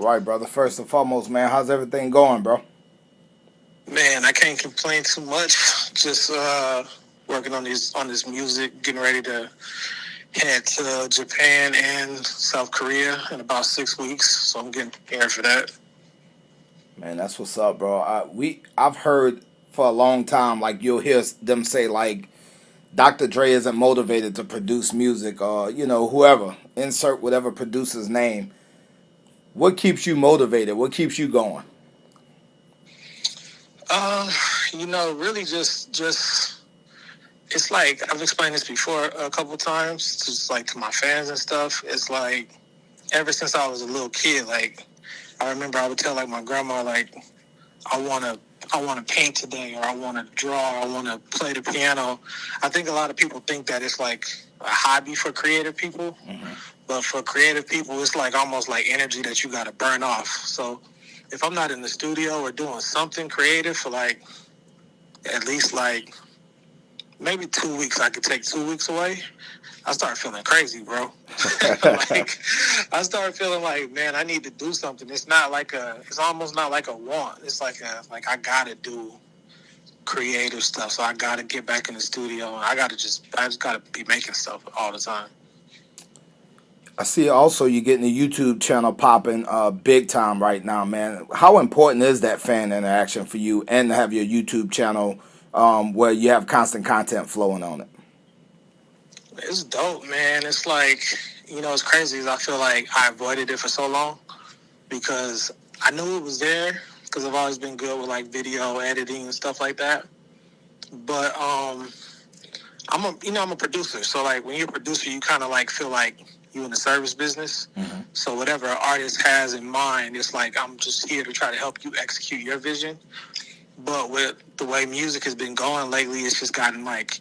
right, brother. First and foremost, man, how's everything going, bro? Man, I can't complain too much. Just working on this music, getting ready to head to Japan and South Korea in about 6 weeks. So I'm getting prepared for that. Man, that's what's up, bro. I've heard for a long time, like you'll hear them say, like Dr. Dre isn't motivated to produce music, or whoever insert whatever producer's name. What keeps you motivated? What keeps you going? Uh, really just it's like I've explained this before a couple times, just like to my fans and stuff. It's like ever since I was a little kid, like I remember I would tell like my grandma like I wanna paint today, or I wanna draw, or I wanna play the piano. I think a lot of people think that it's like a hobby for creative people. Mm-hmm. But for creative people, it's like almost like energy that you gotta burn off. So if I'm not in the studio or doing something creative for like at least like maybe 2 weeks, I could take 2 weeks away, I start feeling crazy, bro. Like I start feeling like, man, I need to do something. It's almost not like a want. It's like I gotta do creative stuff. So I gotta get back in the studio. I just gotta be making stuff all the time. I see also you getting the YouTube channel popping big time right now, man. How important is that fan interaction for you, and to have your YouTube channel where you have constant content flowing on it? It's dope, man. It's like, it's crazy. Is I feel like I avoided it for so long because I knew it was there because I've always been good with like video editing and stuff like that. But I'm a producer. So like when you're a producer, you kind of like feel like you in the service business. Mm-hmm. So whatever an artist has in mind, it's like I'm just here to try to help you execute your vision. But with the way music has been going lately, it's just gotten like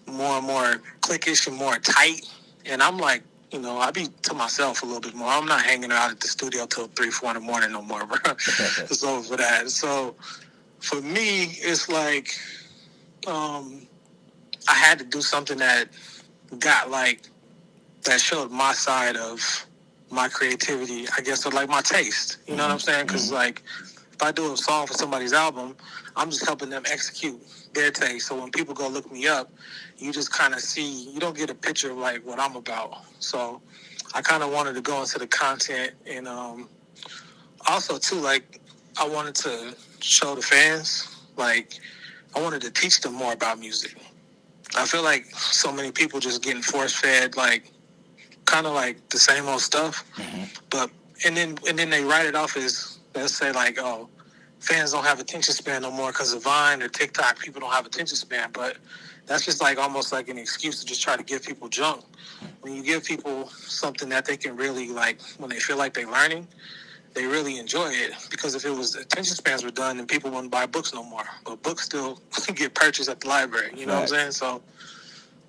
more and more cliquish and more tight. And I'm like, I be to myself a little bit more. I'm not hanging out at the studio till 3, 4 in the morning no more, bro. It's over for that. So for me, it's like I had to do something that got like that showed my side of my creativity, I guess, or like my taste. You know what I'm saying? Because like if I do a song for somebody's album, I'm just helping them execute their taste. So when people go look me up, you just kind of see, you don't get a picture of like what I'm about. So I kind of wanted to go into the content, and also too, like I wanted to show the fans, like I wanted to teach them more about music. I feel like so many people just getting force fed like kind of like the same old stuff, but and then they write it off as, let's say like, oh, fans don't have attention span no more because of Vine or TikTok. People don't have attention span, but that's just like almost like an excuse to just try to give people junk. When you give people something that they can really like, when they feel like they're learning, they really enjoy it. Because if it was attention spans were done, then people wouldn't buy books no more. But books still get purchased at the library. You know what I'm saying?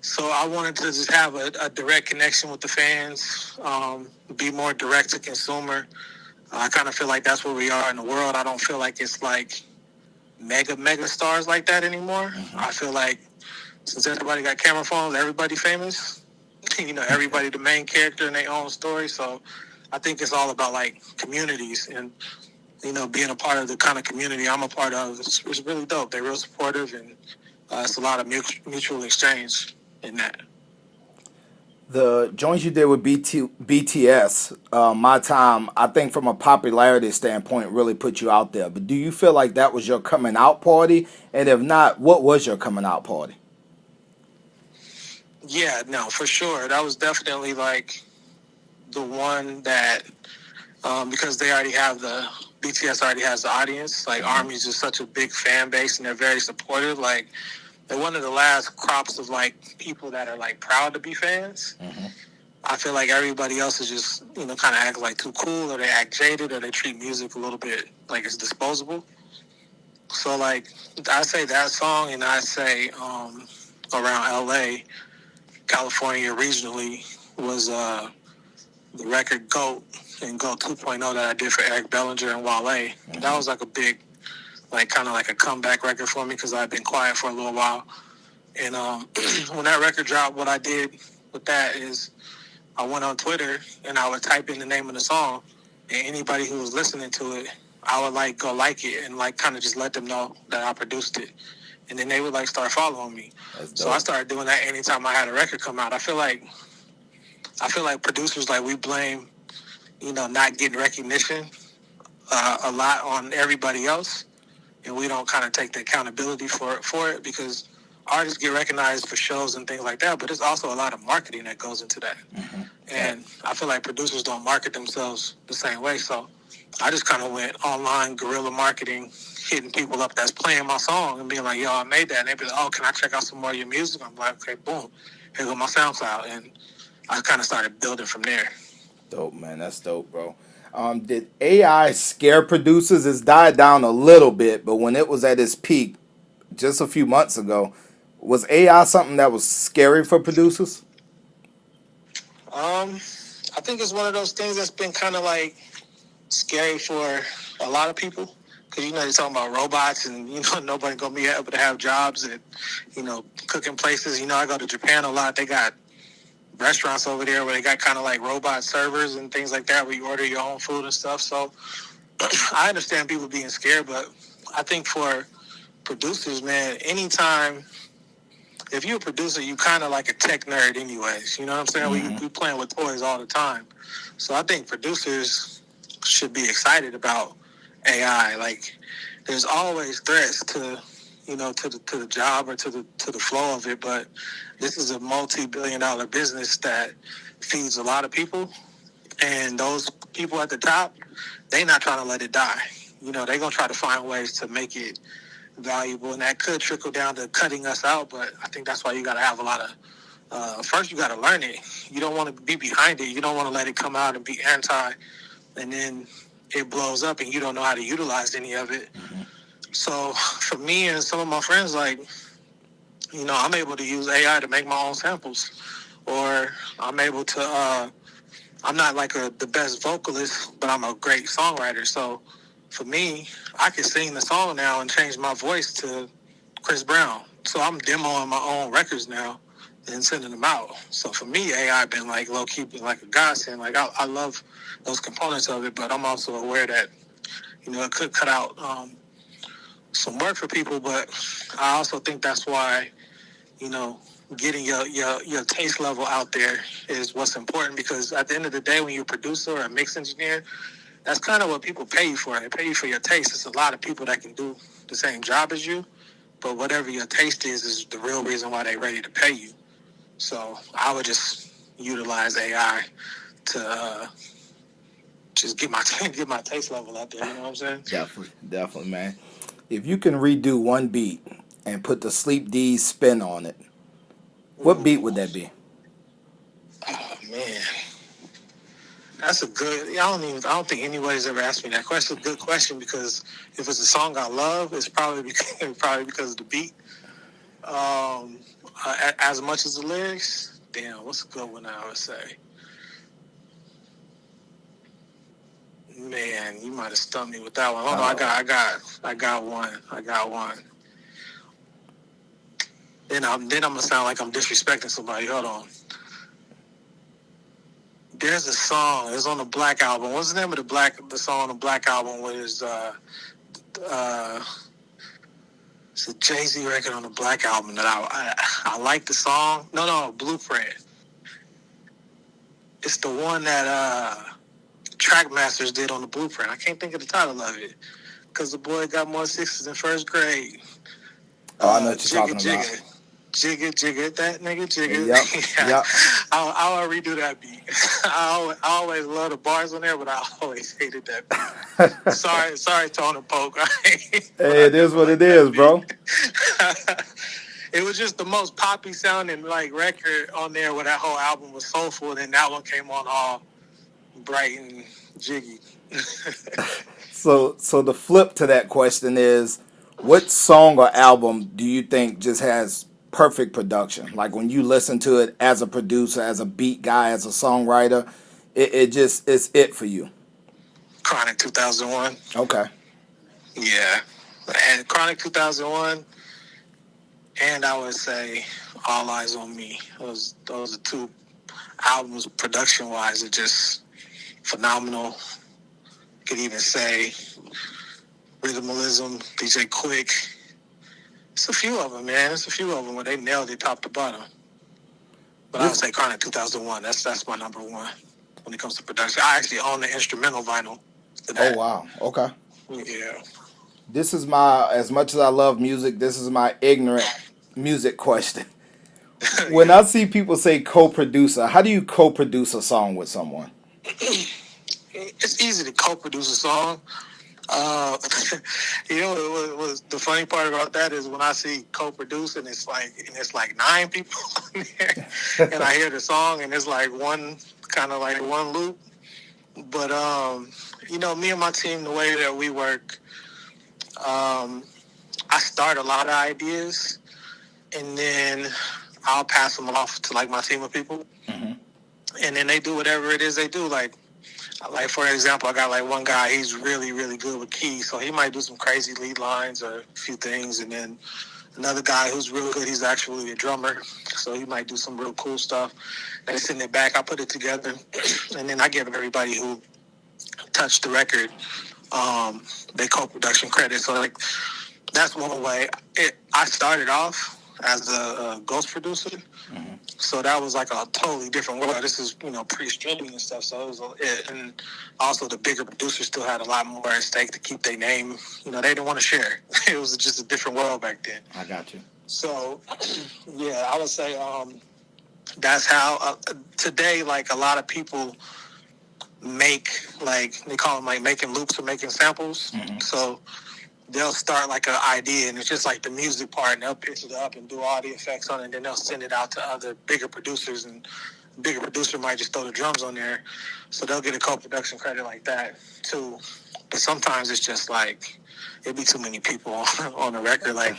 So I wanted to just have a direct connection with the fans, be more direct to consumer. I kind of feel like that's where we are in the world. I don't feel like it's like mega stars like that anymore. Mm-hmm. I feel like since everybody got camera phones, everybody famous. Everybody the main character in their own story. So I think it's all about like communities and, being a part of the kind of community I'm a part of. It's really dope. They're real supportive, and it's a lot of mutual exchange in that. The joints you did with BTS, My Time, I think from a popularity standpoint, really put you out there. But do you feel like that was your coming out party? And if not, what was your coming out party? Yeah, no, for sure. That was definitely like the one that, because BTS already has the audience. Like ARMY's just such a big fan base, and they're very supportive. Like they're one of the last crops of like people that are like proud to be fans. Mm-hmm. I feel like everybody else is just, kind of act like too cool, or they act jaded, or they treat music a little bit like it's disposable. So like I say that song, and I say around LA, California regionally was the record GOAT and GOAT 2.0 that I did for Eric Bellinger and Wale. Mm-hmm. That was like a big, like kind of like a comeback record for me because I've been quiet for a little while. And when that record dropped, what I did with that is I went on Twitter and I would type in the name of the song, and anybody who was listening to it, I would like go like it and like kind of just let them know that I produced it, and then they would like start following me. That's So I dope. started doing that anytime I had a record come out. I feel like producers, like, we blame, not getting recognition a lot on everybody else, and we don't kind of take the accountability for it because artists get recognized for shows and things like that, but there's also a lot of marketing that goes into that. Mm-hmm. And I feel like producers don't market themselves the same way. So I just kind of went online guerrilla marketing, hitting people up that's playing my song and being like, yo, I made that. And they'd be like, oh, can I check out some more of your music? I'm like, okay, boom. Here go my SoundCloud. And I kind of started building from there. Dope, man. That's dope, bro. Did AI scare producers? It's died down a little bit, but when it was at its peak just a few months ago, was AI something that was scary for producers? I think it's one of those things that's been kind of like scary for a lot of people. Because, you're talking about robots and, nobody going to be able to have jobs and, cooking places. I go to Japan a lot. They got restaurants over there where they got kind of like robot servers and things like that where you order your own food and stuff. So I understand people being scared, but I think for producers, man, anytime, if you're a producer, you kind of like a tech nerd anyways. You know what I'm saying? Mm-hmm. We playing with toys all the time. So I think producers should be excited about AI. Like, there's always threats to, to the job or to the flow of it, but this is a multi-billion-dollar business that feeds a lot of people, and those people at the top, they not trying to let it die. They're gonna try to find ways to make it valuable, and that could trickle down to cutting us out. But I think that's why you got to have a lot of. First, you got to learn it. You don't want to be behind it. You don't want to let it come out and be anti, and then it blows up, and you don't know how to utilize any of it. Mm-hmm. So for me and some of my friends, like, I'm able to use AI to make my own samples, or I'm able to. I'm not like the best vocalist, but I'm a great songwriter. So for me, I can sing the song now and change my voice to Chris Brown. So I'm demoing my own records now and sending them out. So for me, AI been like low key, been like a godsend. Like, I love those components of it, but I'm also aware that it could cut out some work for people. But I also think that's why getting your taste level out there is what's important, because at the end of the day, when you're a producer or a mix engineer, that's kind of what people pay you for. They pay you for your taste. It's a lot of people that can do the same job as you, but whatever your taste is the real reason why they're ready to pay you. So I would just utilize AI to just get my taste level out there. You know what I'm saying? Definitely, man. If you can redo one beat and put the Sleep Deez spin on it, what beat would that be? Oh man, that's a good. I don't think anybody's ever asked me that question. It's a good question, because if it's a song I love, it's probably because of the beat. As much as the lyrics. Damn, what's a good one I would say? Man, you might have stumped me with that one. Hold on, I got one. Then I'm gonna sound like I'm disrespecting somebody. Hold on. There's a song. It's on the Black album. What's the name of the song on the Black album? It's a Jay-Z record on the Black album that I like the song. No, Blueprint. It's the one that Trackmasters did on the Blueprint. I can't think of the title of it because the boy got more sixes in first grade. Oh, I know what you're Jigga talking about. Jigga, that nigga Jigga. Yep. Yeah. Yep. I'll redo that beat. I always love the bars on there, but I always hated that beat. sorry, Tone and Poke. Hey, it is what it is, bro. It was just the most poppy sounding like record on there, where that whole album was soulful, and then that one came on all bright and jiggy. So the flip to that question is, what song or album do you think just has perfect production? Like, when you listen to it as a producer, as a beat guy, as a songwriter, it just it's it for you. Chronic 2001. Okay. Yeah. And Chronic 2001, and I would say All Eyes on Me. Those are two albums, production-wise, are just phenomenal. could even say Rhythmalism, DJ Quick. It's a few of them, man. It's a few of them where they nailed it top to bottom. But I would say Chronic 2001. That's my number one when it comes to production. I actually own the instrumental vinyl for that. Oh, wow. Okay. Yeah. This is my, as much as I love music, this is my ignorant music question. When I see people say co-producer, how do you co-produce a song with someone? It's easy to co-produce a song. You know, what was the funny part about that is when I see co-produce and it's like 9 people on there, and I hear the song and it's like one loop. But you know, me and my team, the way that we work, I start a lot of ideas and then I'll pass them off to like my team of people, and then they do whatever it is they do. Like for example, I got like one guy, he's really, really good with keys, so he might do some crazy lead lines or a few things, and then another guy who's real good, he's actually a drummer, so he might do some real cool stuff. They send it back, I put it together, and then I give everybody who touched the record their co-production credit. So like that's one way. I started off as a ghost producer. So that was like a totally different world. This is, you know, pre-streaming and stuff. So it was, and also the bigger producers still had a lot more at stake to keep their name. You know, they didn't want to share. It was just a different world back then. I got you. So, yeah, I would say that's how today, like a lot of people make, like they call them like making loops or making samples. So they'll start like an idea and it's just like the music part and they'll pitch it up and do all the effects on it and then they'll send it out to other bigger producers and the bigger producer might just throw the drums on there. So they'll get a co-production credit like that too. But sometimes it's just like, it'd be too many people on the record. Like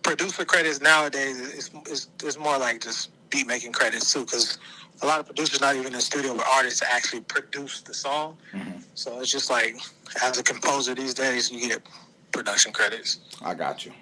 producer credits nowadays it's more like just beat making credits too, because a lot of producers not even in the studio with artists to actually produce the song. So it's just like, as a composer these days, you get production credits. I got you.